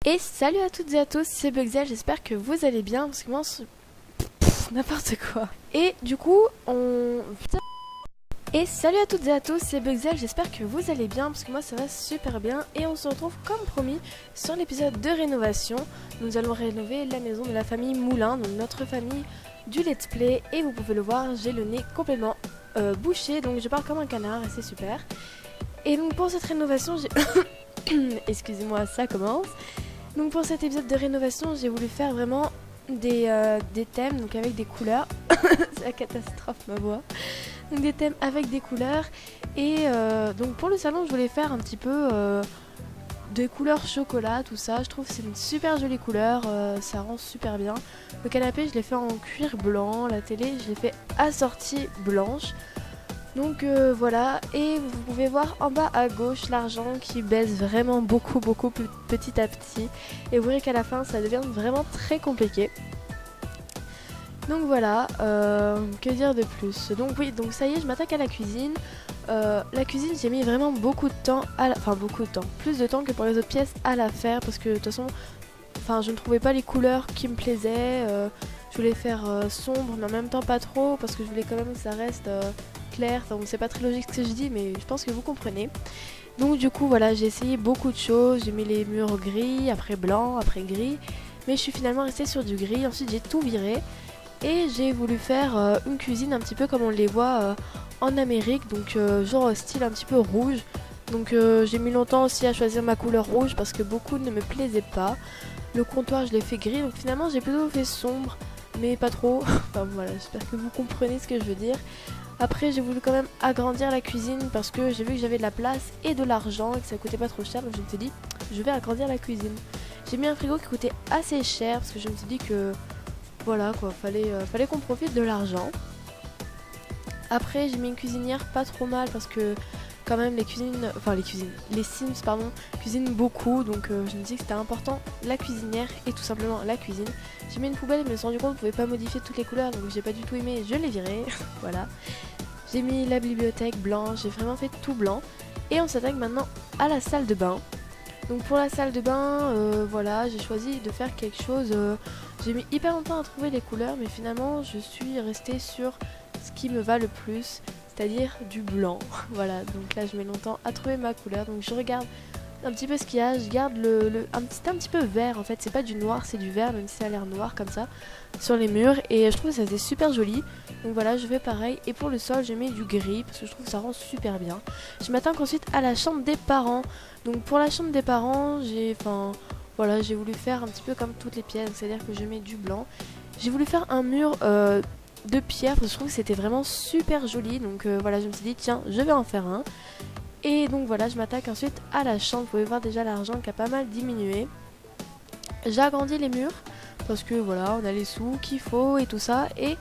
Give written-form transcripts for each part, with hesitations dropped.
Et salut à toutes et à tous, c'est Buxel, j'espère que vous allez bien, parce que moi, n'importe quoi. Et du coup, Et salut à toutes et à tous, c'est Buxel, j'espère que vous allez bien, parce que moi ça va super bien. Et on se retrouve comme promis sur l'épisode de rénovation. Nous allons rénover la maison de la famille Moulin, donc notre famille du let's play. Et vous pouvez le voir, j'ai le nez complètement bouché, donc je parle comme un canard et c'est super. Et donc pour cette rénovation, j'ai... Excusez-moi, ça commence. Donc pour cet épisode de rénovation, j'ai voulu faire vraiment des thèmes, donc avec des couleurs. C'est la catastrophe ma voix. Donc des thèmes avec des couleurs. Et donc pour le salon, je voulais faire un petit peu des couleurs chocolat, tout ça. Je trouve que c'est une super jolie couleur, ça rend super bien. Le canapé, je l'ai fait en cuir blanc. La télé, je l'ai fait assortie blanche. Donc voilà, et vous pouvez voir en bas à gauche l'argent qui baisse vraiment beaucoup petit à petit. Et vous verrez qu'à la fin ça devient vraiment très compliqué. Donc voilà, que dire de plus. Donc oui, donc ça y est, je m'attaque à la cuisine. La cuisine, j'ai mis vraiment beaucoup de temps enfin beaucoup de temps, plus de temps que pour les autres pièces à la faire. Parce que de toute façon, je ne trouvais pas les couleurs qui me plaisaient. Je voulais faire sombre mais en même temps pas trop, parce que je voulais quand même que ça reste... clair. Enfin, c'est pas très logique ce que je dis, mais je pense que vous comprenez. Donc du coup voilà, j'ai essayé beaucoup de choses. J'ai mis les murs gris, après blanc, après gris, mais je suis finalement restée sur du gris. Ensuite j'ai tout viré et j'ai voulu faire une cuisine un petit peu comme on les voit en Amérique, donc genre style un petit peu rouge. Donc j'ai mis longtemps aussi à choisir ma couleur rouge parce que beaucoup ne me plaisaient pas. Le comptoir je l'ai fait gris, donc finalement j'ai plutôt fait sombre, mais pas trop. Enfin voilà, j'espère que vous comprenez ce que je veux dire. Après j'ai voulu quand même agrandir la cuisine parce que j'ai vu que j'avais de la place et de l'argent et que ça coûtait pas trop cher, donc je me suis dit je vais agrandir la cuisine. J'ai mis un frigo qui coûtait assez cher parce que je me suis dit que voilà quoi, fallait qu'on profite de l'argent. Après j'ai mis une cuisinière pas trop mal parce que quand même les Sims pardon, cuisinent beaucoup, donc je me dis que c'était important la cuisinière et tout simplement la cuisine. J'ai mis une poubelle, mais je me suis rendu compte qu'on pouvait pas modifier toutes les couleurs, donc j'ai pas du tout aimé, je l'ai viré. Voilà. J'ai mis la bibliothèque blanche, j'ai vraiment fait tout blanc. Et on s'attaque maintenant à la salle de bain. Donc pour la salle de bain, voilà, j'ai choisi de faire quelque chose... j'ai mis hyper longtemps à trouver les couleurs, mais finalement je suis restée sur ce qui me va le plus, c'est-à-dire du blanc. Voilà, donc là je mets longtemps à trouver ma couleur, donc je regarde un petit peu ce qu'il y a, je garde un petit peu vert en fait, c'est pas du noir, c'est du vert, même si ça a l'air noir comme ça, sur les murs, et je trouve que ça c'est super joli. Donc voilà, je fais pareil, et pour le sol je mets du gris, parce que je trouve que ça rend super bien. Je m'attaque ensuite à la chambre des parents. Donc pour la chambre des parents, j'ai voulu faire un petit peu comme toutes les pièces, c'est-à-dire que je mets du blanc. J'ai voulu faire un mur de pierre, parce que je trouve que c'était vraiment super joli, donc voilà, je me suis dit tiens, je vais en faire un. Et donc voilà, je m'attaque ensuite à la chambre. Vous pouvez voir déjà l'argent qui a pas mal diminué. J'ai agrandi les murs parce que voilà, on a les sous qu'il faut et tout ça. Et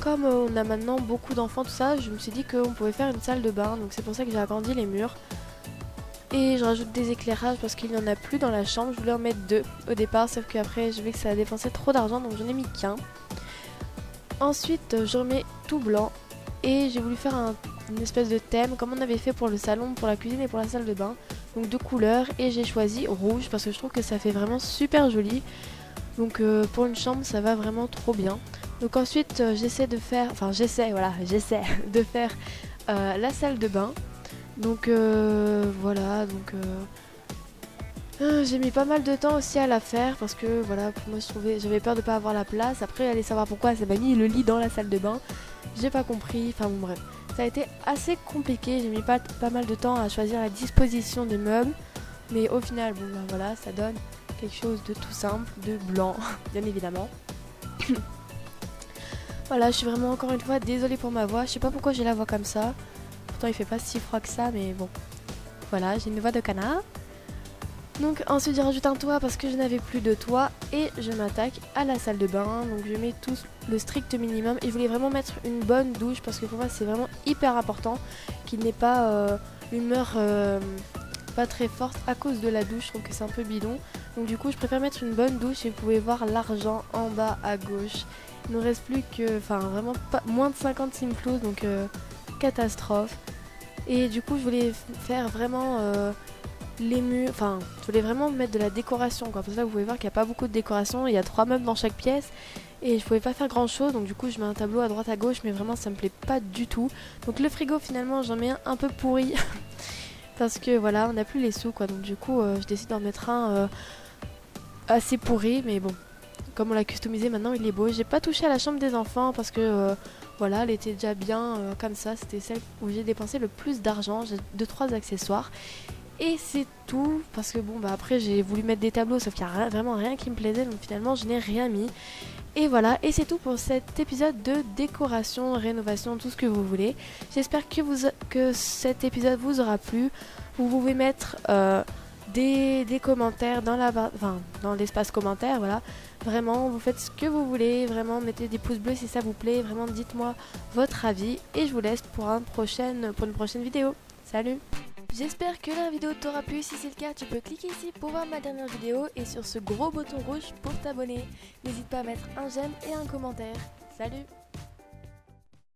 comme on a maintenant beaucoup d'enfants, tout ça, je me suis dit qu'on pouvait faire une salle de bain. Donc c'est pour ça que j'ai agrandi les murs. Et je rajoute des éclairages parce qu'il n'y en a plus dans la chambre. Je voulais en mettre 2 au départ, sauf qu'après j'ai vu que ça a dépensé trop d'argent, donc j'en ai mis qu'un. Ensuite je remets tout blanc. Et j'ai voulu faire une espèce de thème comme on avait fait pour le salon, pour la cuisine et pour la salle de bain. Donc 2 couleurs, et j'ai choisi rouge parce que je trouve que ça fait vraiment super joli. Donc pour une chambre ça va vraiment trop bien. Donc ensuite j'essaie de faire la salle de bain. Donc voilà, donc j'ai mis pas mal de temps aussi à la faire parce que voilà, pour moi j'avais peur de pas avoir la place. Après allez savoir pourquoi ça m'a mis le lit dans la salle de bain. J'ai pas compris, enfin bon bref. Ça a été assez compliqué, j'ai mis pas mal de temps à choisir la disposition des meubles. Mais au final, bon ben voilà, ça donne quelque chose de tout simple, de blanc, bien évidemment. Voilà, je suis vraiment encore une fois désolée pour ma voix. Je sais pas pourquoi j'ai la voix comme ça. Pourtant il fait pas si froid que ça, mais bon. Voilà, j'ai une voix de canard. Donc ensuite j'ai rajouté un toit parce que je n'avais plus de toit et je m'attaque à la salle de bain. Donc je mets tout le strict minimum et je voulais vraiment mettre une bonne douche parce que pour moi c'est vraiment hyper important qu'il n'ait pas une humeur pas très forte à cause de la douche. Je trouve que c'est un peu bidon. Donc du coup je préfère mettre une bonne douche et vous pouvez voir l'argent en bas à gauche. Il ne reste plus que, vraiment pas, moins de 50 simplos, donc catastrophe. Et du coup je voulais faire vraiment... les murs, enfin je voulais vraiment mettre de la décoration quoi. Pour ça vous pouvez voir qu'il n'y a pas beaucoup de décoration, il y a 3 meubles dans chaque pièce et je pouvais pas faire grand chose, donc du coup je mets un tableau à droite à gauche, mais vraiment ça me plaît pas du tout. Donc le frigo finalement j'en mets un peu pourri parce que voilà on n'a plus les sous quoi, donc du coup je décide d'en mettre un assez pourri, mais bon, comme on l'a customisé maintenant il est beau. J'ai pas touché à la chambre des enfants parce que voilà, elle était déjà bien comme ça, c'était celle où j'ai dépensé le plus d'argent. J'ai 2-3 accessoires et c'est tout, parce que bon bah après j'ai voulu mettre des tableaux sauf qu'il y a vraiment rien qui me plaisait, donc finalement je n'ai rien mis. Et voilà, et c'est tout pour cet épisode de décoration, rénovation, tout ce que vous voulez. J'espère que cet épisode vous aura plu. Vous pouvez mettre des commentaires dans l'espace commentaire, voilà. Vraiment, vous faites ce que vous voulez, vraiment mettez des pouces bleus si ça vous plaît, vraiment dites-moi votre avis et je vous laisse pour une prochaine vidéo. Salut! J'espère que la vidéo t'aura plu. Si c'est le cas, tu peux cliquer ici pour voir ma dernière vidéo et sur ce gros bouton rouge pour t'abonner. N'hésite pas à mettre un j'aime et un commentaire. Salut!